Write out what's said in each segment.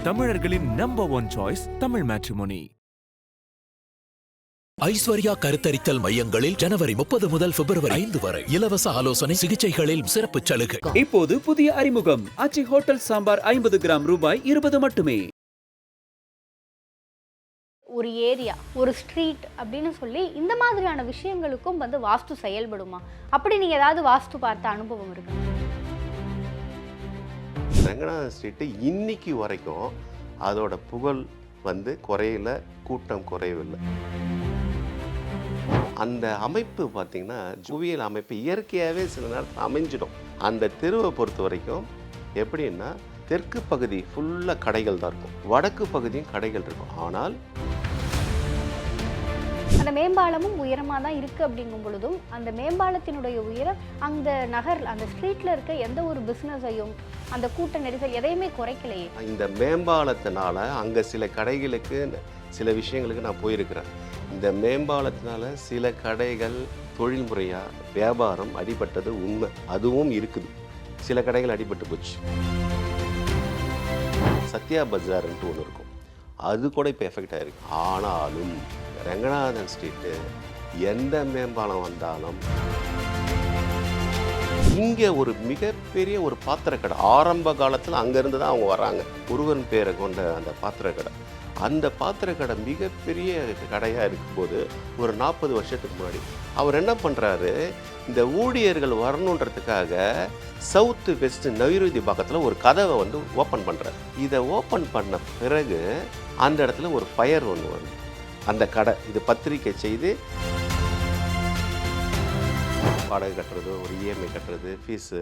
தமிழர்களின் number one choice Tamil matrimony. Aishwarya கருத்தரித்தல் மையங்களில் ஜனவரி 30 முதல் பிப்ரவரி 5 வரை இலவச ஆலோசனை சிகிச்சைகளில் சிறப்பு சலுகை. இப்போது புதிய அறிமுகம் ஆச்சி ஹோட்டல் சாம்பார் 50 கிராம் ரூபாய் 20 மட்டுமே. ஒரு ஏரியா, ஒரு ஸ்ட்ரீட் அப்படின்னு சொல்லி இந்த மாதிரியான விஷயங்களுக்கும் வாஸ்து செயல்படுமா? அப்படி நீங்க ஏதாவது வாஸ்து பார்த்த அனுபவம் இருக்கு? ரங்கநாதன் ஸ்ட்ரீட்டு இன்னைக்கு வரைக்கும் அதோட புகழ் குறையல, கூட்டம் குறையவில்லை. அந்த அமைப்பு பார்த்தீங்கன்னா ஜுவியல் அமைப்பு இயற்கையாகவே சில நேரத்தில் அமைஞ்சிடும். அந்த தெருவை பொறுத்த வரைக்கும் எப்படின்னா தெற்கு பகுதி ஃபுல்லாக கடைகள் தான் இருக்கும், வடக்கு பகுதியும் கடைகள் இருக்கும். ஆனால் அந்த மேம்பாலமும் உயரமாக தான் இருக்குது. அப்படிங்கும் பொழுதும் அந்த மேம்பாலத்தினுடைய உயரம் அந்த நகர், அந்த ஸ்ட்ரீட்டில் இருக்க எந்த ஒரு பிஸ்னஸையும், அந்த கூட்ட நெரிசல் எதையுமே குறைக்கலையே. இந்த மேம்பாலத்தினால அங்கே சில கடைகளுக்கு, சில விஷயங்களுக்கு நான் போயிருக்கிறேன். இந்த மேம்பாலத்தினால சில கடைகள் தொழில்முறையாக வியாபாரம் அடிபட்டது உண்மை, அதுவும் இருக்குது. சில கடைகள் அடிபட்டு போச்சு. சத்யா பஜார்ன்ட்டு ஒன்று இருக்கும், அது கூட இப்போ எஃபெக்ட் ஆகிருக்கு. ஆனாலும் ரங்கநாதன் ஸ்ட்ரீட்டு எந்த மேம்பாலம் வந்தாலும் இங்கே ஒரு மிகப்பெரிய ஒரு பாத்திரக்கடை, ஆரம்ப காலத்தில் அங்கேருந்து தான் அவங்க வராங்க. முருகன் பேரை கொண்ட அந்த பாத்திரக்கடை, அந்த பாத்திரக்கடை மிகப்பெரிய கடையாக இருக்கும்போது ஒரு 40 வருஷத்துக்கு முன்னாடி அவர் என்ன பண்ணுறாரு, இந்த ஊழியர்கள் வரணுன்றதுக்காக சவுத்து வெஸ்ட் நைருதி பக்கத்தில் ஒரு கதவை ஓப்பன் பண்ணுறாரு. இதை ஓப்பன் பண்ண பிறகு அந்த இடத்துல ஒரு ஃபயர் ஒன்று வருது. அந்த கடை இது பத்திரிக்கை செய்து வாடகை கட்டுறது, ஒரு இஎம்ஐ கட்டுறது, ஃபீஸு,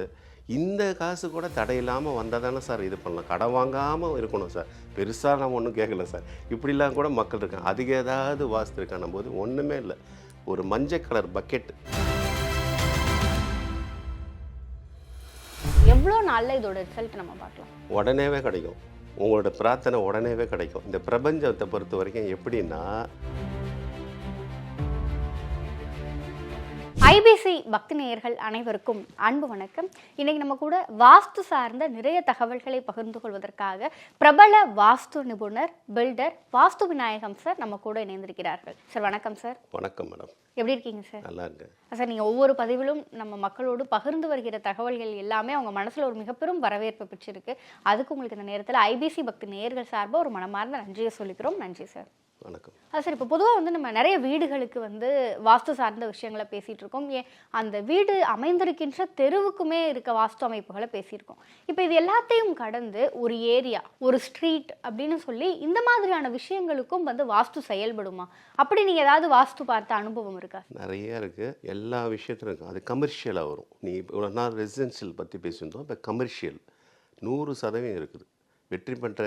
இந்த காசு கூட தடையில்லாமல் வந்தால் தானே சார் இது பண்ணலாம். கடை வாங்காமல் இருக்கணும் சார். பெருசாக நம்ம ஒன்றும் கேட்கல சார். இப்படிலாம் கூட மக்கள் இருக்காங்க. அதுக்கு ஏதாவது வாஸ்து இருக்கான போது ஒன்றுமே இல்லை. ஒரு மஞ்சள் கலர் பக்கெட் எவ்வளோ நாளில் இதோட ரிசல்ட் நம்ம பார்க்கலாம்? உடனேவே கிடைக்கும். உங்களோட பிரார்த்தனை உடனேவே கிடைக்கும். இந்த பிரபஞ்சத்தை பொறுத்த வரைக்கும் எப்படின்னா, ஐபிசி பக்தி நேயர்கள் அனைவருக்கும் அன்பு வணக்கம். இன்னைக்கு நம்ம கூட வாஸ்து சார்ந்த நிறைய தகவல்களை பகிர்ந்து கொள்வதற்காக பிரபல வாஸ்து நிபுணர், பில்டர், வாஸ்து விநாயகம் சார் நம்ம கூட இணைந்திருக்கிறார்கள். சார் வணக்கம் சார். வணக்கம் மேடம். எப்படி இருக்கீங்க சார்? நல்லா இருக்கு சார். நீங்கள் ஒவ்வொரு பதிவிலும் நம்ம மக்களோடு பகிர்ந்து வருகிற தகவல்கள் எல்லாமே அவங்க மனசில் ஒரு மிகப்பெரும் வரவேற்பு பெற்றிருக்கு. அதுக்கு உங்களுக்கு இந்த நேரத்தில் ஐபிசி பக்தி நேயர்கள் சார்பாக ஒரு மனமார்ந்த நன்றியை சொல்லிக்கிறோம். நன்றி சார். வணக்கம். சார், இப்போ பொதுவாக நம்ம நிறைய வீடுகளுக்கு வாஸ்து சார்ந்த விஷயங்களை பேசிகிட்டு இருக்கோம். ஏன் அந்த வீடு அமைந்திருக்கின்ற தெருவுக்குமே இருக்க வாஸ்து அமைப்புகளை பேசியிருக்கோம். இப்போ இது எல்லாத்தையும் கடந்து ஒரு ஏரியா, ஒரு ஸ்ட்ரீட் அப்படின்னு சொல்லி இந்த மாதிரியான விஷயங்களுக்கும் வாஸ்து செயல்படுமா? அப்படி நீங்கள் ஏதாவது வாஸ்து பார்த்த அனுபவம் இருக்கா? நிறைய இருக்குது, எல்லா விஷயத்திலும் இருக்குது. அது கமர்ஷியலாக வரும். நீ இவ்வளோ நாள் ரெசிடென்ஷியல் பற்றி பேசியிருந்தோம், இப்போ கமர்ஷியல் 100% இருக்குது. வெற்றி பெற்ற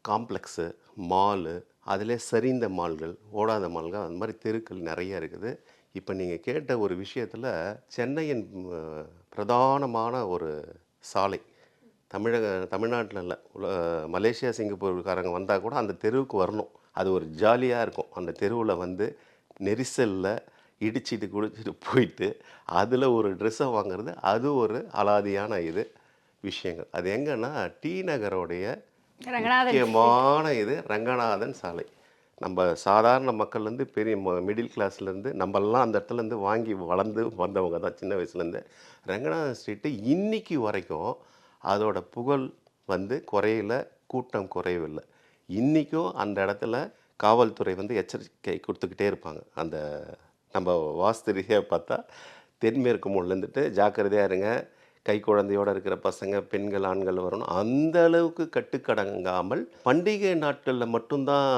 காம்ப்ளெக்ஸு, மாலு, அதிலே சரிந்த மால்கள், ஓடாத மால்கள், அந்த மாதிரி தெருக்கள் நிறைய இருக்குது. இப்போ நீங்கள் கேட்ட ஒரு விஷயத்தில் சென்னையின் பிரதானமான ஒரு சாலை, தமிழ்நாட்டில் இல்லை, மலேசியா சிங்கப்பூர்காரங்க வந்தால் கூட அந்த தெருவுக்கு வரணும். அது ஒரு ஜாலியாக இருக்கும். அந்த தெருவில் நெரிசலில் இடிச்சிட்டு குடிச்சிட்டு போயிட்டு அதில் ஒரு ட்ரெஸ்ஸை வாங்குறது, அது ஒரு அலாதியான விஷயங்கள். அது எங்கன்னா டி நகரோடைய முக்கியமான ரங்கநாதன் சாலை. நம்ம சாதாரண மக்கள்லேருந்து பெரிய மிடில் கிளாஸ்லேருந்து நம்மெல்லாம் அந்த இடத்துலேருந்து வாங்கி வளர்ந்து வந்தவங்க தான் சின்ன வயசுலேருந்து. ரங்கநாதன் ஸ்ட்ரீட்டு இன்னைக்கு வரைக்கும் அதோட புகழ் குறையல, கூட்டம் குறையவில்லை. இன்றைக்கும் அந்த இடத்துல காவல்துறை எச்சரிக்கை கொடுத்துக்கிட்டே இருப்பாங்க. அந்த நம்ம வாஸ்து ரீதியாக பார்த்தா தென்மேற்கு மூலையிலேருந்துட்டு ஜாக்கிரதையாக இருங்க, கை குழந்தையோடு இருக்கிற பசங்க, பெண்கள், ஆண்கள் வரணும். அந்த அளவுக்கு கட்டுக்கடங்காமல் பண்டிகை நாட்களில் மட்டும்தான்,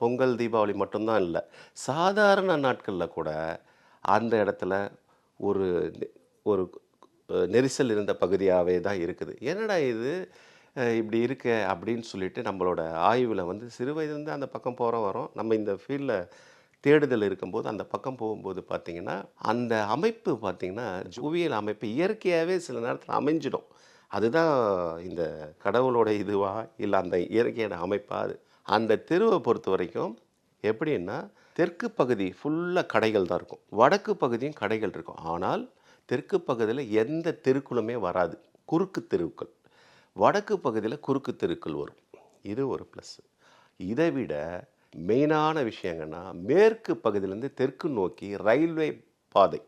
பொங்கல், தீபாவளி மட்டும்தான் இல்லை, சாதாரண நாட்களில் கூட அந்த இடத்துல ஒரு ஒரு நெரிசல் இருந்த பகுதியாகவே தான் இருக்குது. என்னடா இது இப்படி இருக்க அப்படின்னு சொல்லிட்டு நம்மளோட ஆய்வில் சிறு வயதுலேருந்து அந்த பக்கம் போகிறோம் வரோம். நம்ம இந்த ஃபீல்டில் தேடுதல் இருக்கும்போது அந்த பக்கம் போகும்போது பார்த்திங்கன்னா அந்த அமைப்பு பார்த்திங்கன்னா ஜுவியல் அமைப்பு இயற்கையாகவே சில நேரத்தில் அமைஞ்சிடும். அதுதான் இந்த கடவுளோட இதுவா இல்லை அந்த இயற்கையோட அமைப்பா? அது அந்த தெருவை பொறுத்த வரைக்கும் எப்படின்னா தெற்கு பகுதி ஃபுல்லாக கடைகள் தான் இருக்கும், வடக்கு பகுதியும் கடைகள் இருக்கும். ஆனால் தெற்கு பகுதியில் எந்த தெருக்களுமே வராது, குறுக்கு தெருக்கள். வடக்கு பகுதியில் குறுக்கு தெருக்கள் வரும். இது ஒரு ப்ளஸ். இதை விட மெயினான விஷயங்கன்னா மேற்கு பகுதியிலேருந்து தெற்கு நோக்கி ரயில்வே பாதை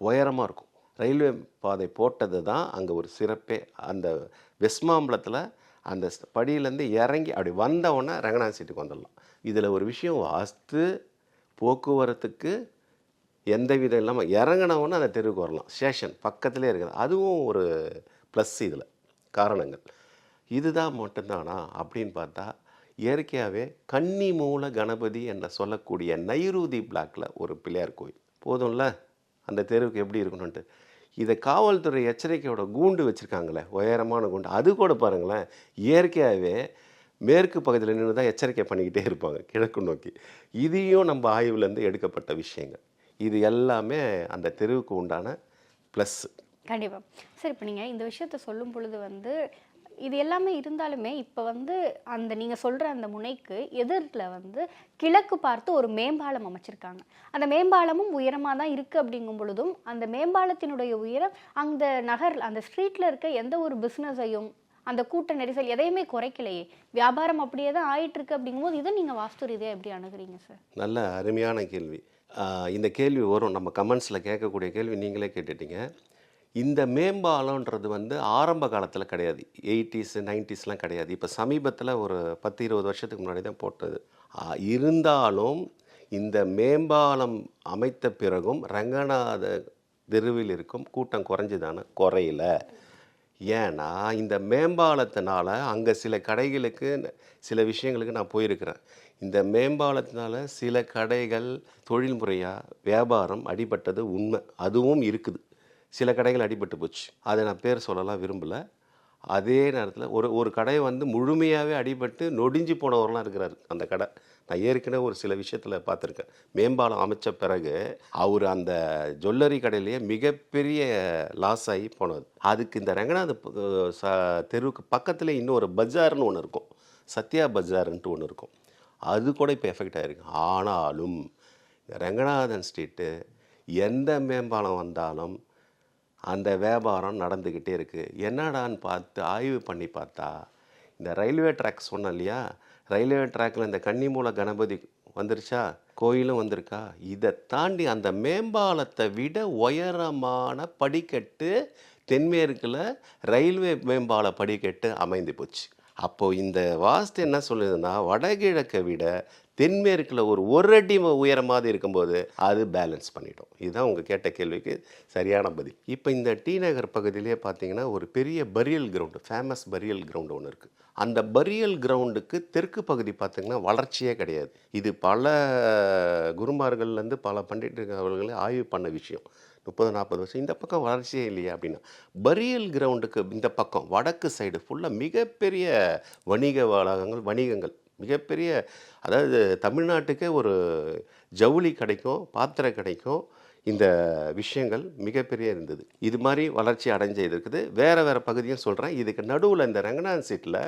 உயரமாக இருக்கும். ரயில்வே பாதை போட்டது தான் அங்கே ஒரு சிறப்பே. அந்த வெஸ்மாம்பலத்தில் அந்த படியிலேருந்து இறங்கி அப்படி வந்தவுடனே ரங்கநாத சீட்டுக்கு வந்துடலாம். இதில் ஒரு விஷயம், வாஸ்து போக்குவரத்துக்கு எந்த விதம் இல்லாமல் இறங்கினவுடனே அந்த தெருவுக்கு வரலாம். ஸ்டேஷன் பக்கத்துலேயே இருக்குது. அதுவும் ஒரு ப்ளஸ். இதில் காரணங்கள் இதுதான் மட்டும்தானா அப்படின்னு பார்த்தா, இயற்கையாகவே கன்னிமூல கணபதி என்ற சொல்லக்கூடிய நைருதி பிளாக்ல ஒரு பிள்ளையார் கோயில் போதும்ல அந்த தெருவுக்கு எப்படி இருக்கணும்ன்ட்டு. இதை காவல்துறை எச்சரிக்கையோட கூண்டு வச்சுருக்காங்களே, உயரமான கூண்டு, அது கூட பாருங்களேன், இயற்கையாகவே மேற்கு பகுதியில் நின்று தான் எச்சரிக்கை பண்ணிக்கிட்டே இருப்பாங்க கிழக்கு நோக்கி. இதையும் நம்ம ஆய்வுலேருந்து எடுக்கப்பட்ட விஷயங்கள். இது எல்லாமே அந்த தெருவுக்கு உண்டான ப்ளஸ். கண்டிப்பாக. சரி, இப்போ நீங்கள் இந்த விஷயத்த சொல்லும் பொழுது வந்து இது எல்லாமே இருந்தாலுமே இப்போ வந்து அந்த நீங்கள் சொல்கிற அந்த முனைக்கு எதிரில் வந்து கிழக்கு பார்த்து ஒரு மேம்பாலம் அமைச்சிருக்காங்க. அந்த மேம்பாலமும் உயரமாக தான் இருக்குது. அப்படிங்கும் பொழுதும் அந்த மேம்பாலத்தினுடைய உயரம் அந்த அந்த ஸ்ட்ரீட்டில் இருக்க எந்த ஒரு பிஸ்னஸையும் அந்த கூட்ட நெரிசல் எதையுமே குறைக்கலையே, வியாபாரம் அப்படியே தான் ஆயிட்டுருக்கு. அப்படிங்கும்போது இதை நீங்கள் வாஸ்து ரீதியாக எப்படி அணுகுறீங்க சார்? நல்ல அருமையான கேள்வி. இந்த கேள்வி வரும், நம்ம கமெண்ட்ஸில் கேட்கக்கூடிய கேள்வி நீங்களே கேட்டுட்டீங்க. இந்த மேம்பாலன்றது வந்து ஆரம்ப காலத்தில் கிடையாது, 80s 90ஸ்லாம் கிடையாது. இப்போ சமீபத்தில் ஒரு 10-20 வருஷத்துக்கு முன்னாடி தான் போட்டது. இருந்தாலும் இந்த மேம்பாலம் அமைத்த பிறகும் ரங்கநாத தெருவில் இருக்கும் கூட்டம் குறைஞ்சுதானே? குறையில. ஏன்னா இந்த மேம்பாலத்தினால அங்கே சில கடைகளுக்கு சில விஷயங்களுக்கு நான் போயிருக்கிறேன். இந்த மேம்பாலத்தினால சில கடைகள் தொழில்முறையாக வியாபாரம் அடிபட்டது உண்மை, அதுவும் இருக்குது. சில கடைகள் அடிபட்டு போச்சு, அதை நான் பேர் சொல்லலாம் விரும்பலை. அதே நேரத்தில் ஒரு கடை வந்து முழுமையாகவே அடிபட்டு நொடிஞ்சு போனவரெலாம் இருக்கிறார் அந்த கடை. நான் ஏற்கனவே ஒரு சில விஷயத்தில் பார்த்துருக்கேன். மேம்பாலம் அமைச்ச பிறகு அவர் அந்த ஜுவல்லரி கடையிலேயே மிகப்பெரிய லாஸ் ஆகி போனது. அதுக்கு இந்த ரங்கநாத தெருவுக்கு பக்கத்தில் இன்னும் ஒரு பஜார்னு ஒன்று இருக்கும், சத்யா பஜார்ன்ட்டு ஒன்று இருக்கும். அது கூட இப்போ எஃபெக்ட் ஆகிருக்கு. ஆனாலும் ரங்கநாதன் ஸ்ட்ரீட்டு எந்த மேம்பாலம் வந்தாலும் அந்த வியாபாரம் நடந்துக்கிட்டே இருக்குது. என்னடான்னு பார்த்து ஆய்வு பண்ணி பார்த்தா, இந்த ரயில்வே ட்ராக் சொன்னேன் இல்லையா, ரயில்வே ட்ராக்கில் இந்த கன்னிமூல கணபதி வந்துருச்சா, கோயிலும் வந்திருக்கா. இதை தாண்டி அந்த மேம்பாலத்தை விட உயரமான படிக்கட்டு தென்மேற்கில் ரயில்வே மேம்பால படிக்கட்டு அமைந்து போச்சு. அப்போது இந்த வாஸ்து என்ன சொல்லுதுன்னா, வடகிழக்கை விட தென்மேற்கில் ஒரு அடி உயரமாக இருக்கும்போது அது பேலன்ஸ் பண்ணிட்டோம். இதுதான் உங்கள் கேட்ட கேள்விக்கு சரியான பதில். இப்போ இந்த டி நகர் பகுதியிலே பார்த்தீங்கன்னா ஒரு பெரிய பரியல் கிரவுண்டு, ஃபேமஸ் பரியல் கிரவுண்டு ஒன்று இருக்குது. அந்த பரியல் கிரவுண்டுக்கு தெற்கு பகுதி பார்த்திங்கன்னா வளர்ச்சியே கிடையாது. இது பல குருமார்கள்லேருந்து பல பண்டிதர்கள் அவர்களே ஆய்வு பண்ண விஷயம். 30-40 வருஷம் இந்த பக்கம் வளர்ச்சியே இல்லையா அப்படின்னா, பரியல் கிரவுண்டுக்கு இந்த பக்கம் வடக்கு சைடு ஃபுல்லாக மிகப்பெரிய வணிக வணிகங்கள் மிகப்பெரிய, அதாவது தமிழ்நாட்டுக்கே ஒரு ஜவுளி கிடைக்கும், பாத்திரம் கிடைக்கும், இந்த விஷயங்கள் மிகப்பெரிய இருந்தது. இது மாதிரி வளர்ச்சி அடைஞ்சு இருக்குது. வேறு வேறு பகுதியும் சொல்கிறேன். இதுக்கு நடுவில் இந்த ரங்கநாதன் சீட்டில்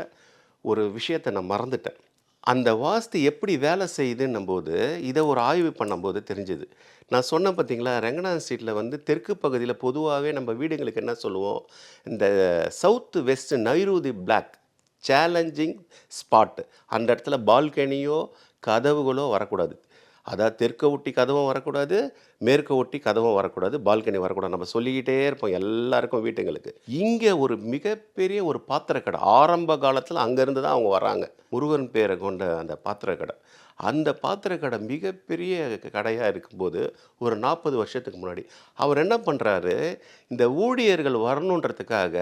ஒரு விஷயத்தை நான் மறந்துட்டேன். அந்த வாஸ்து எப்படி வேலை செய்யுதுன்னும் போது இதை ஒரு ஆய்வு பண்ணும்போது தெரிஞ்சுது. நான் சொன்னேன் பார்த்தீங்களா, ரங்கநாதன் ஸ்ட்ரீட்டில் வந்து தெற்கு பகுதியில் பொதுவாகவே நம்ம வீடுங்களுக்கு என்ன சொல்லுவோம், இந்த சவுத்து வெஸ்ட் நைருதி பிளாக் சேலஞ்சிங் ஸ்பாட்டு, அந்த இடத்துல பால்கனியோ கதவுகளோ வரக்கூடாது. அதாவது தெற்க ஒட்டி கதவும் வரக்கூடாது, மேற்க ஒட்டி கதவும் வரக்கூடாது, பால்கனி வரக்கூடாது. நம்ம சொல்லிக்கிட்டே இருப்போம் எல்லாருக்கும் வீட்டுங்களுக்கு. இங்கே ஒரு மிகப்பெரிய ஒரு பாத்திரக்கடை, ஆரம்ப காலத்தில் அங்கேருந்து தான் அவங்க வராங்க. முருகன் பேரை கொண்ட அந்த பாத்திரக்கடை, அந்த பாத்திரக்கடை மிகப்பெரிய கடையாக இருக்கும்போது ஒரு 40 வருஷத்துக்கு முன்னாடி அவர் என்ன பண்ணுறாரு, இந்த ஊழியர்கள் வரணுன்றதுக்காக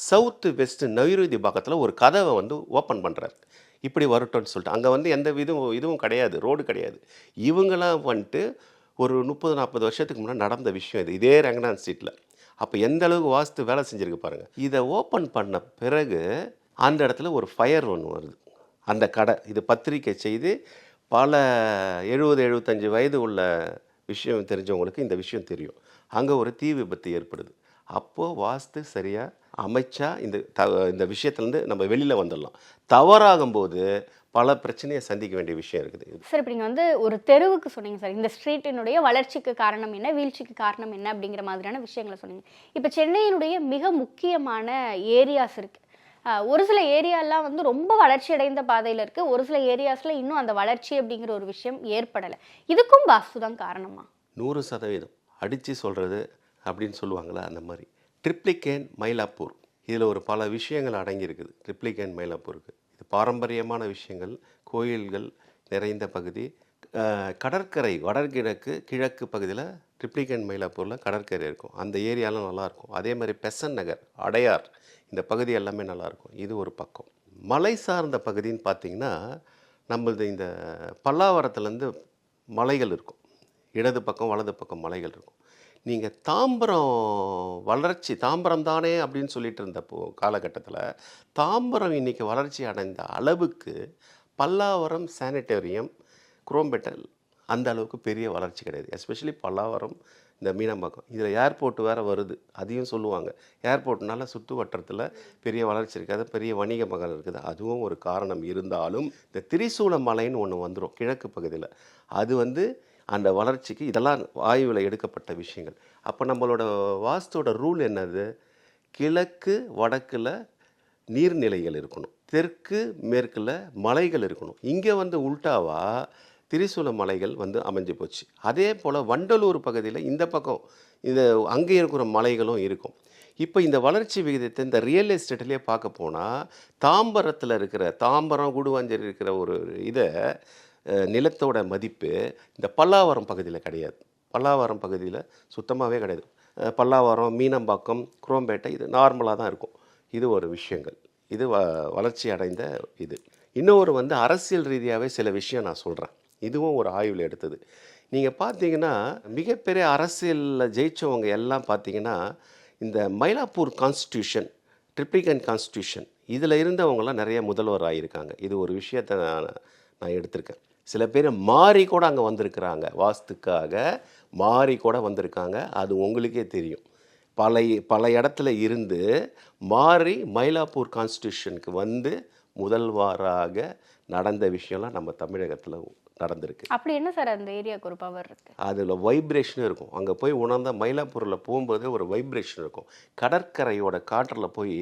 சவுத்து வெஸ்ட் நைருதி பக்கத்தில் ஒரு கதவை வந்து ஓப்பன் பண்ணுறாரு. இப்படி வரட்டும்னு சொல்லிட்டு அங்கே வந்து எந்த இதுவும் கிடையாது, ரோடு கிடையாது. இவங்களாம் வந்துட்டு ஒரு 30-40 வருஷத்துக்கு முன்னாடி நடந்த விஷயம் இது, இதே ரங்கநாதன் ஸ்ட்ரீட்டில். அப்போ எந்த அளவுக்கு வாஸ்து வேலை செஞ்சுருக்கு பாருங்கள். இதை ஓப்பன் பண்ண பிறகு அந்த இடத்துல ஒரு ஃபயர் ஒன்று வருது. அந்த கடை இது பத்திரிக்கை செய்து பல 70-75 வயது உள்ள விஷயம் தெரிஞ்சவங்களுக்கு இந்த விஷயம் தெரியும். அங்கே ஒரு தீ விபத்து ஏற்படுது. அப்போது வாஸ்து சரியாக அமைச்சா இந்த விஷயத்துலேருந்து நம்ம வெளியில் வந்துடலாம். தவறாகும் போது பல பிரச்சனையை சந்திக்க வேண்டிய விஷயம் இருக்குது. சார், இப்போ நீங்கள் வந்து ஒரு தெருவுக்கு சொன்னீங்க சார், இந்த ஸ்ட்ரீட்டினுடைய வளர்ச்சிக்கு காரணம் என்ன, வீழ்ச்சிக்கு காரணம் என்ன அப்படிங்கிற மாதிரியான விஷயங்களை சொன்னீங்க. இப்போ சென்னையினுடைய மிக முக்கியமான ஏரியாஸ் இருக்குது, ஒரு சில ஏரியாலாம் வந்து ரொம்ப வளர்ச்சி அடைந்த பாதையில் இருக்குது, ஒரு சில ஏரியாஸில் இன்னும் அந்த வளர்ச்சி அப்படிங்கிற ஒரு விஷயம் ஏற்படலை. இதுக்கும் வாஸ்து தான் காரணமா? 100% அடித்து சொல்கிறது அப்படின்னு சொல்லுவாங்களா, அந்த மாதிரி. ட்ரிப்ளிகேன் மயிலாப்பூர் இதில் ஒரு பல விஷயங்கள் அடங்கியிருக்குது. ட்ரிப்ளிகேன் மயிலாப்பூருக்கு இது பாரம்பரியமான விஷயங்கள், கோயில்கள் நிறைந்த பகுதி. கடற்கரை கிழக்கு பகுதியில் ட்ரிப்ளிகேன் மயிலாப்பூரில் கடற்கரை இருக்கும். அந்த ஏரியாலாம் நல்லாயிருக்கும். அதே மாதிரி பெசன் நகர், அடையார், இந்த பகுதி எல்லாமே நல்லாயிருக்கும். இது ஒரு பக்கம். மலை சார்ந்த பகுதின்னு பார்த்திங்கன்னா நம்மளது இந்த பல்லாவரத்துலேருந்து மலைகள் இருக்கும். இடது பக்கம் வலது பக்கம் மலைகள் இருக்கும். நீங்கள் தாம்பரம் தாம்பரம் தானே அப்படின்னு சொல்லிட்டு இருந்தப்போ காலகட்டத்தில் தாம்பரம் இன்றைக்கி வளர்ச்சி அடைந்த அளவுக்கு பல்லாவரம் சானிட்டோரியம், குரோம்பேட்டல் அந்த அளவுக்கு பெரிய வளர்ச்சி கிடையாது. எஸ்பெஷலி பல்லாவரம், இந்த மீனம்பாக்கம், இதில் ஏர்போர்ட் வேறு வருது, அதையும் சொல்லுவாங்க. ஏர்போர்ட்னால சுற்று வட்டத்தில் பெரிய வளர்ச்சி இருக்காது, பெரிய வணிக மகள் இருக்குது. அதுவும் ஒரு காரணம் இருந்தாலும் இந்த திரிசூல மலைன்னு ஒன்று வந்துடும் கிழக்கு பகுதியில். அது அந்த வளர்ச்சிக்கு இதெல்லாம் ஆய்வில் எடுக்கப்பட்ட விஷயங்கள். அப்போ நம்மளோட வாஸ்துவோட ரூல் என்னது? கிழக்கு வடக்கில் நீர்நிலைகள் இருக்கணும், தெற்கு மேற்கில் மலைகள் இருக்கணும். இங்கே உல்டாவா திரிசூல மலைகள் அமைஞ்சு போச்சு. அதே போல் வண்டலூர் பகுதியில் இந்த பக்கம் அங்கே இருக்கிற மலைகளும் இருக்கும். இப்போ இந்த வளர்ச்சி விகிதத்தை இந்த ரியல் எஸ்டேட்லேயே பார்க்க போனால் தாம்பரத்தில் இருக்கிற கூடுவாஞ்சேரி இருக்கிற ஒரு நிலத்தோட மதிப்பு இந்த பல்லாவரம் பகுதியில் கிடையாது. பல்லாவரம் பகுதியில் சுத்தமாகவே கிடையாது. பல்லாவரம், மீனம்பாக்கம், குரோம்பேட்டை இது நார்மலாக தான் இருக்கும். இது ஒரு விஷயங்கள். இது வளர்ச்சி அடைந்த இது. இன்னொரு அரசியல் ரீதியாகவே சில விஷயம் நான் சொல்கிறேன். இதுவும் ஒரு ஆய்வில் எடுத்தது. நீங்கள் பார்த்தீங்கன்னா மிகப்பெரிய அரசியலில் ஜெயித்தவங்க எல்லாம் பார்த்தீங்கன்னா இந்த மயிலாப்பூர் கான்ஸ்டியூஷன், ட்ரிப்ளிகேன் கான்ஸ்டியூஷன் இதில் இருந்தவங்களாம் நிறைய முதல்வர் ஆகியிருக்காங்க. இது ஒரு விஷயத்தை நான் எடுத்திருக்கேன். சில பேர் மாறி கூட அங்கே வந்திருக்கிறாங்க, வாஸ்துக்காக மாறி கூட வந்திருக்காங்க. அது உங்களுக்கே தெரியும். பல இடத்துல இருந்து மாறி மயிலாப்பூர் கான்ஸ்டியூஷனுக்கு முதல்வராக நடந்த விஷயம்லாம் நம்ம தமிழகத்தில் நடந்திருக்கு. அப்படி என்ன சார் அந்த ஏரியாவுக்கு ஒரு பவர் இருக்கு? அதில் வைப்ரேஷனும் இருக்கும். அங்கே போய் உணர்ந்த மயிலாப்பூரில் போகும்போது ஒரு வைப்ரேஷன் இருக்கும். கடற்கரையோட காற்றில் போய்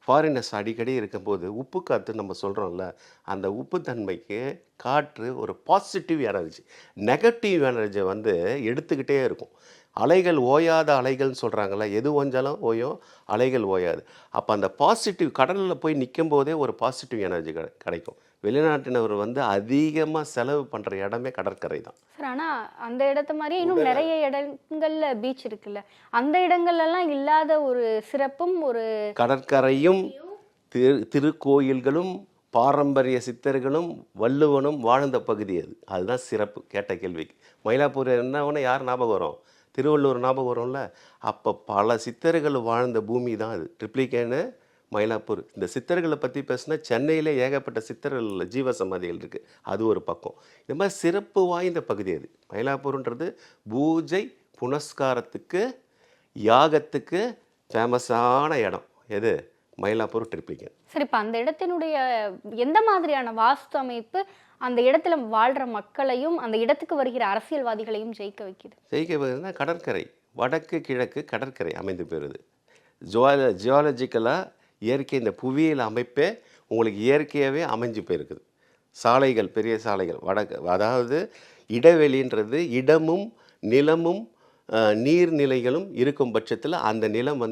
ஃபாரினர்ஸ் அடிக்கடி இருக்கும்போது உப்பு காற்று நம்ம சொல்கிறோம்ல, அந்த உப்பு தன்மைக்கு காற்று ஒரு பாசிட்டிவ் எனர்ஜி, நெகட்டிவ் எனர்ஜி எடுத்துக்கிட்டே இருக்கும். அலைகள் ஓயாத அலைகள்னு சொல்கிறாங்களே, எது ஓஞ்சாலும் ஓயும், அலைகள் ஓயாது. அப்போ அந்த பாசிட்டிவ் கடலில் போய் நிற்கும் போதே ஒரு பாசிட்டிவ் எனர்ஜி கிடைக்கும். வெளிநாட்டினர் அதிகமாக செலவு பண்ணுற இடமே கடற்கரை தான் சார். ஆனால் அந்த இடத்த மாதிரியே இன்னும் நிறைய இடங்கள்ல பீச் இருக்குல்ல, அந்த இடங்கள்லாம் இல்லாத ஒரு சிறப்பும் ஒரு கடற்கரையும் திருக்கோயில்களும் பாரம்பரிய சித்தர்களும் வள்ளுவனும் வாழ்ந்த பகுதி அதுதான் சிறப்பு. கேட்ட கேள்விக்கு மயிலாப்பூர் என்னவொன்னே யார் ஞாபகம் வரும்? திருவள்ளூர் ஞாபகம் வரும்ல. அப்போ பல சித்தர்கள் வாழ்ந்த பூமி தான் அது ட்ரிப்ளிகேனு மயிலாப்பூர். இந்த சித்தர்களை பற்றி பேசுனா சென்னையில் ஏகப்பட்ட சித்தர்கள் ஜீவ சமாதிகள் இருக்குது, அது ஒரு பக்கம். இந்த மாதிரி சிறப்பு வாய்ந்த பகுதி அது மயிலாப்பூர்ன்றது. பூஜை புனஸ்காரத்துக்கு யாகத்துக்கு ஃபேமஸான இடம் எது? மயிலாப்பூர் ட்ரிப்ளிகேன். சரி, இப்போ அந்த இடத்தினுடைய எந்த மாதிரியான வாஸ்து அமைப்பு அந்த இடத்துல வாழ்கிற மக்களையும் அந்த இடத்துக்கு வருகிற அரசியல்வாதிகளையும் ஜெயிக்க வைக்குதுன்னா கடற்கரை, வடக்கு கிழக்கு கடற்கரை அமைந்து போயிடுது. ஜியாலஜிக்கலாக இயற்கை, இந்த புவியியல் அமைப்பே உங்களுக்கு இயற்கையாகவே அமைஞ்சு போயிருக்குது. சாலைகள், பெரிய சாலைகள் வடக்கு, அதாவது இடைவெளின்றது இடமும் நிலமும் நீர்நிலைகளும் இருக்கும் பட்சத்தில் அந்த நிலம்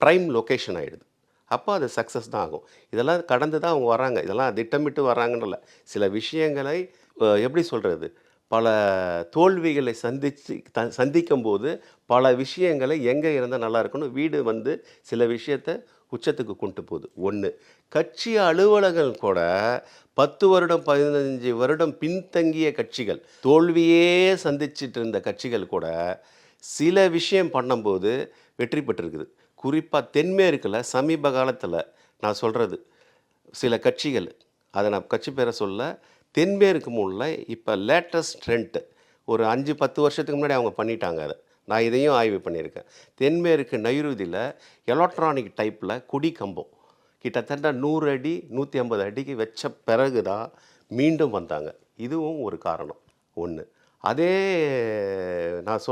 ப்ரைம் லொக்கேஷன் ஆகிடுது. அப்போ அது சக்ஸஸ் தான் ஆகும். இதெல்லாம் கடந்து தான் அவங்க வராங்க, இதெல்லாம் திட்டமிட்டு வராங்கன்றல. சில விஷயங்களை எப்படி சொல்கிறது, பல தோல்விகளை சந்திக்கும் போது பல விஷயங்களை எங்கே இருந்தால் நல்லா இருக்கணும், வீடு சில விஷயத்தை உச்சத்துக்கு கொண்டு போகுது. ஒன்று, கட்சி அலுவலர்கள் கூட 10 வருடம் 15 வருடம் பின்தங்கிய கட்சிகள், தோல்வியே சந்திச்சிட்டு இருந்த கட்சிகள் கூட சில விஷயம் பண்ணும்போது வெற்றி பெற்றிருக்குது. குறிப்பாக தென்மேற்கில் சமீப காலத்தில் நான் சொல்கிறது சில கட்சிகள், அதை நான் கட்சி பேரை சொல்ல, தென்மேற்கு மூணில் இப்போ லேட்டஸ்ட் ட்ரெண்ட் ஒரு 5-10 வருஷத்துக்கு முன்னாடி அவங்க பண்ணிட்டாங்க. அதை நான் இதையும் ஆய்வு பண்ணியிருக்கேன். தென்மேற்கு நைருதியில் எலக்ட்ரானிக் டைப்பில் கொடி கம்பம் கிட்டத்தட்ட 100 அடி 150 அடிக்கு வச்ச பிறகு தான் மீண்டும் வந்தாங்க. இதுவும் ஒரு காரணம் ஒன்று. அதே நான்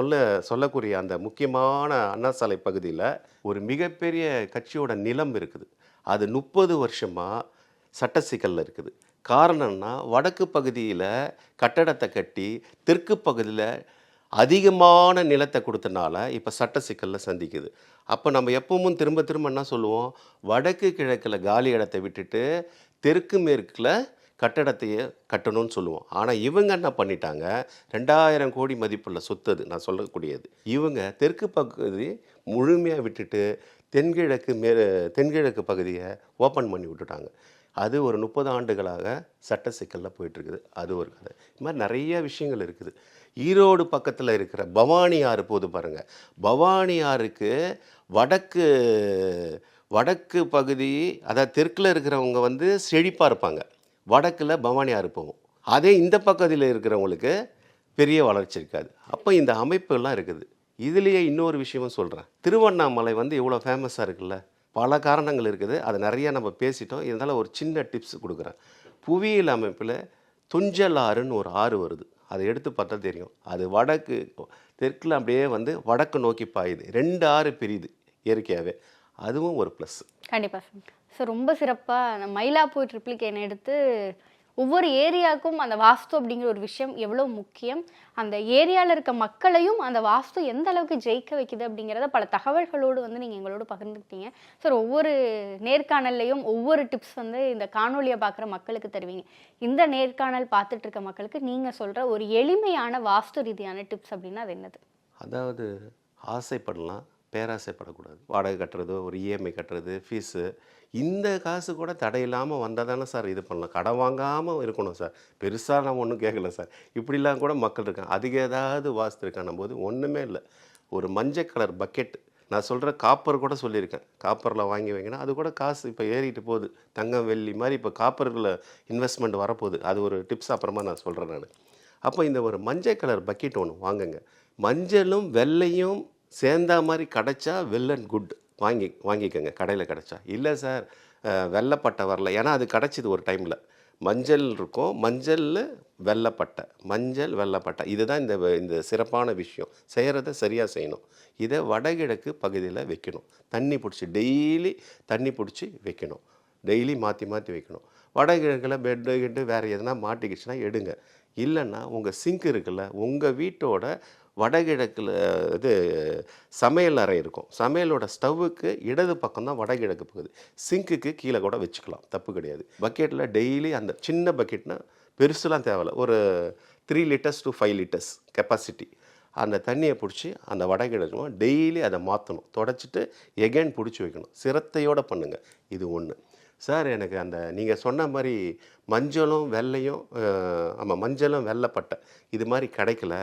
சொல்லக்கூடிய அந்த முக்கியமான அண்ணா சாலை பகுதியில் ஒரு மிகப்பெரிய கட்சியோட நிலம் இருக்குது. அது 30 வருஷமாக சட்ட சிக்கலில் இருக்குது. காரணம்னா வடக்கு பகுதியில் கட்டடத்தை கட்டி தெற்கு பகுதியில் அதிகமான நிலத்தை கொடுத்தனால இப்போ சட்ட சிக்கலில் சந்திக்குது. அப்போ நம்ம எப்பவும் திரும்ப திரும்ப என்ன சொல்லுவோம், வடக்கு கிழக்கில் காலி இடத்தை விட்டுட்டு தெற்கு மேற்கில் கட்டடத்தையே கட்டணும்னு சொல்லுவோம். ஆனால் இவங்க என்ன பண்ணிட்டாங்க, 2000 கோடி மதிப்புள்ள சொத்து அது நான் சொல்லக்கூடியது. இவங்க தெற்கு பகுதி முழுமையாக விட்டுட்டு தென்கிழக்கு பகுதியை ஓப்பன் பண்ணி விட்டுட்டாங்க. அது ஒரு 30 ஆண்டுகளாக சட்ட சிக்கலில் போயிட்டுருக்குது. அது ஒரு கதை. இது மாதிரி நிறைய விஷயங்கள் இருக்குது. ஈரோடு பக்கத்தில் இருக்கிற பவானி ஆறு போது பாருங்கள். பவானி ஆறுக்கு வடக்கு பகுதி, அதாவது தெற்கில் இருக்கிறவங்க வந்து செழிப்பாக இருப்பாங்க, வடக்கில் பவானி ஆறு போகும். அதே இந்த பக்கத்தில் இருக்கிறவங்களுக்கு பெரிய வளர்ச்சி இருக்காது. அப்போ இந்த அமைப்புலாம் இருக்குது. இதுலேயே இன்னொரு விஷயமும் சொல்கிறேன். திருவண்ணாமலை வந்து இவ்வளோ ஃபேமஸாக இருக்குல்ல, பல காரணங்கள் இருக்குது. அதை நிறையா நம்ம பேசிட்டோம். இருந்தாலும் ஒரு சின்ன டிப்ஸ் கொடுக்குறேன். புவியியல் அமைப்பில் துஞ்சல் ஆறுன்னு ஒரு ஆறு வருது. அதை எடுத்து பார்த்தா தெரியும். அது தெற்கில் அப்படியே வந்து வடக்கு நோக்கி பாயுது. 2 ஆறு பிரியுது இயற்கையாகவே. அதுவும் ஒரு ப்ளஸ். கண்டிப்பாக சார். ஸோ ரொம்ப சிறப்பாக மயிலாப்பூர் ட்ரிப்ளிகேன் எடுத்து ஒவ்வொரு ஏரியாவுக்கும் அந்த வாஸ்து அப்படிங்கிற ஒரு விஷயம் எவ்வளோ முக்கியம், அந்த ஏரியாவில் இருக்க மக்களையும் அந்த வாஸ்து எந்த அளவுக்கு ஜெயிக்க வைக்குது அப்படிங்கிறத பல தகவல்களோடு வந்து நீங்கள் எங்களோட பகிர்ந்துக்கிட்டீங்க சார். ஒவ்வொரு நேர்காணல்லையும் ஒவ்வொரு டிப்ஸ் வந்து இந்த காணொலியை பார்க்குற மக்களுக்கு தருவீங்க. இந்த நேர்காணல் பார்த்துட்டு இருக்க மக்களுக்கு நீங்கள் சொல்கிற ஒரு எளிமையான வாஸ்து ரீதியான டிப்ஸ் அப்படின்னா அது என்னது? அதாவது ஆசைப்படலாம், பேராசைப்படக்கூடாது. வாடகை கட்டுறது, ஒரு இஎம்ஐ கட்டுறது, ஃபீஸு, இந்த காசு கூட தடையில்லாமல் வந்தால் தானே சார் இது பண்ணலாம். கடன் வாங்காமல் இருக்கணும் சார். பெருசாக நான் ஒன்றும் கேட்கல சார். இப்படிலாம் கூட மக்கள் இருக்காங்க. அதுக்கு ஏதாவது வாஸ்து இருக்கான போது ஒன்றுமே இல்லை. ஒரு மஞ்சள் கலர் பக்கெட், நான் சொல்கிற காப்பர் கூட சொல்லியிருக்கேன். காப்பரில் வாங்கி வைங்கன்னா அது கூட காசு இப்போ ஏறிட்டு போகுது. தங்கம் வெள்ளி மாதிரி இப்போ காப்பரில் இன்வெஸ்ட்மெண்ட் வரப்போகுது. அது ஒரு டிப்ஸ் அப்புறமா நான் சொல்கிறேன் நான். அப்போ இந்த ஒரு மஞ்சள் கலர் பக்கெட் ஒன்று வாங்குங்க. மஞ்சளும் வெள்ளையும் சேர்ந்தா மாதிரி கிடச்சா வெல் அண்ட் குட், வாங்கிக்கோங்க கடையில் கிடச்சா. இல்லை சார் வெள்ளைப்பட்டை வரல, ஏன்னா அது கிடச்சிது ஒரு டைமில். மஞ்சள் இருக்கும், மஞ்சளில் வெள்ளைப்பட்டை, இதுதான் இந்த சிறப்பான விஷயம். செய்கிறத சரியாக செய்யணும். இதை வடகிழக்கு பகுதியில் வைக்கணும். டெய்லி தண்ணி பிடிச்சி வைக்கணும். டெய்லி மாற்றி வைக்கணும். வடகிழக்கில் பெட்டு வேறு எதுனா மாட்டிக்கிச்சுன்னா எடுங்க. இல்லைன்னா உங்கள் சிங்க் இருக்குல்ல, உங்கள் வீட்டோட வடகிழக்கில் சமையல் அறை இருக்கும். சமையலோட ஸ்டவ்வுக்கு இடது பக்கம் தான் வடகிழக்கு பகுதி. சிங்க்குக்கு கீழே கூட வச்சுக்கலாம், தப்பு கிடையாது. பக்கெட்டில் டெய்லி அந்த சின்ன பக்கெட்னா பெருசுலாம் தேவையில்ல, ஒரு 3 liters to 5 liters கெப்பாசிட்டி, அந்த தண்ணியை பிடிச்சி அந்த வடகிழக்கு டெய்லி அதை மாற்றணும். தொடச்சிட்டு எகைன் பிடிச்சி வைக்கணும். சிரத்தையோடு பண்ணுங்கள். இது ஒன்று. சார் எனக்கு அந்த நீங்கள் சொன்ன மாதிரி மஞ்சளும் வெள்ளைப்பட்டை இது மாதிரி கிடைக்கல,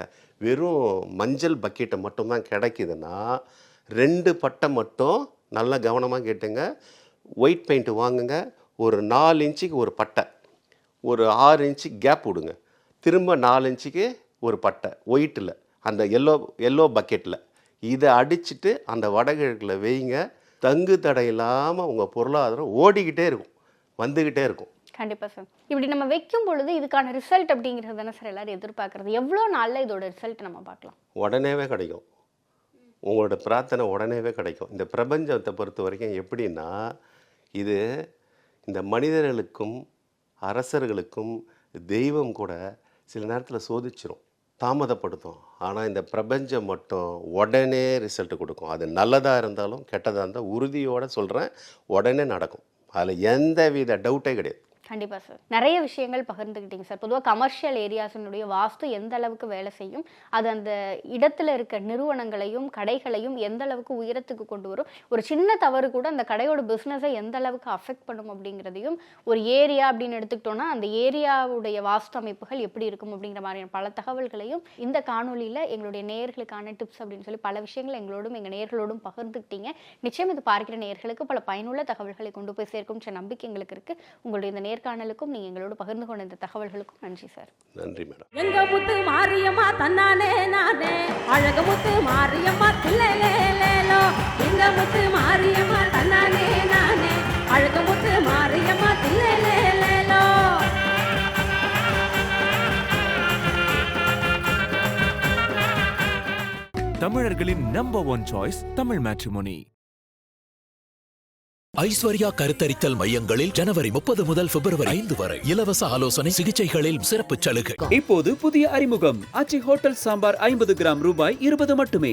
வெறும் மஞ்சள் பக்கெட்டை மட்டும்தான் கிடைக்குதுன்னா 2 பட்டை மட்டும் நல்லா கவனமாக கேட்டுங்க. ஒயிட் பெயிண்ட்டு வாங்குங்க. ஒரு 4 இன்ச்சுக்கு ஒரு பட்டை, ஒரு 6 இன்ச்சு கேப் விடுங்க. திரும்ப 4 இன்ச்சுக்கு ஒரு பட்டை ஒயிட்டில், அந்த எல்லோ பக்கெட்டில். இதை அடிச்சுட்டு அந்த வடகிழக்கில் வைங்க. தங்கு தடை இல்லாமல் உங்கள் பொருளாதாரம் ஓடிக்கிட்டே இருக்கும், வந்துக்கிட்டே இருக்கும். கண்டிப்பாக சார். இப்படி நம்ம வைக்கும் பொழுது இதுக்கான ரிசல்ட் அப்படிங்கிறது தானே சார் எல்லாரும் எதிர்பார்க்குறது. எவ்வளோ நாளில் இதோட ரிசல்ட் நம்ம பார்க்கலாம்? உடனேவே கிடைக்கும். உங்களோட பிரார்த்தனை உடனேவே கிடைக்கும். இந்த பிரபஞ்சத்தை பொறுத்த வரைக்கும் எப்படின்னா, இது இந்த மனிதர்களுக்கும் அரசர்களுக்கும் தெய்வம் கூட சில நேரத்தில் சோதிச்சிரும், தாமதப்படுத்தும். ஆனால் இந்த பிரபஞ்சம் மட்டும் உடனே ரிசல்ட் கொடுக்கும். அது நல்லதாக இருந்தாலும் கெட்டதாக இருந்தால் உறுதியோடு சொல்கிறேன், உடனே நடக்கும். அதில் எந்த வித டவுட்டே கிடையாது. கண்டிப்பாக சார். நிறைய விஷயங்கள் பகிர்ந்துக்கிட்டீங்க சார். பொதுவாக கமர்ஷியல் ஏரியாஸினுடைய வாஸ்து எந்த அளவுக்கு வேலை செய்யும், அது அந்த இடத்துல இருக்க நிறுவனங்களையும் கடைகளையும் எந்த அளவுக்கு உயரத்துக்கு கொண்டு வரும், ஒரு சின்ன தவறு கூட அந்த கடையோட பிஸ்னஸை எந்த அளவுக்கு அஃபெக்ட் பண்ணும் அப்படிங்கிறதையும், ஒரு ஏரியா அப்படின்னு எடுத்துக்கிட்டோன்னா அந்த ஏரியாவுடைய வாஸ்து அமைப்புகள் எப்படி இருக்கும் அப்படிங்கிற மாதிரியான பல தகவல்களையும் இந்த காணொலியில் எங்களுடைய நேயர்களுக்கான டிப்ஸ் அப்படின்னு சொல்லி பல விஷயங்கள் எங்களோடும் எங்கள் நேயர்களோடும் பகிர்ந்துக்கிட்டீங்க. நிச்சயம் இது பார்க்கிற நேயர்களுக்கு பல பயனுள்ள தகவல்களை கொண்டு போய் சேர்க்கும் நம்பிக்கை எங்களுக்கு இருக்குது. உங்களுடைய இந்த நேர்காணலுக்கும் நீங்க எங்களோட பகிர்ந்து கொண்ட இந்த தகவல்களுக்கும் நன்றி சார். நன்றி மேடம். எங்க முத்து மாரியம்மா தன்னானே நானே, அழக முத்து மாரியம்மா தில்லேலேலோ. எங்க முத்து மாரியம்மா தன்னானே நானே, அழக முத்து மாரியம்மா தில்லேலேலோ. தமிழர்களின் number 1 choice Tamil matrimony. Aishwarya கருத்தரித்தல் மையங்களில் ஜனவரி 30 முதல் பிப்ரவரி 5 வரை இலவச ஆலோசனை சிகிச்சைகளில் சிறப்பு சலுகை. இப்போது புதிய அறிமுகம் ஆச்சி ஹோட்டல் சாம்பார் 50 கிராம் ரூபாய் 20 மட்டுமே.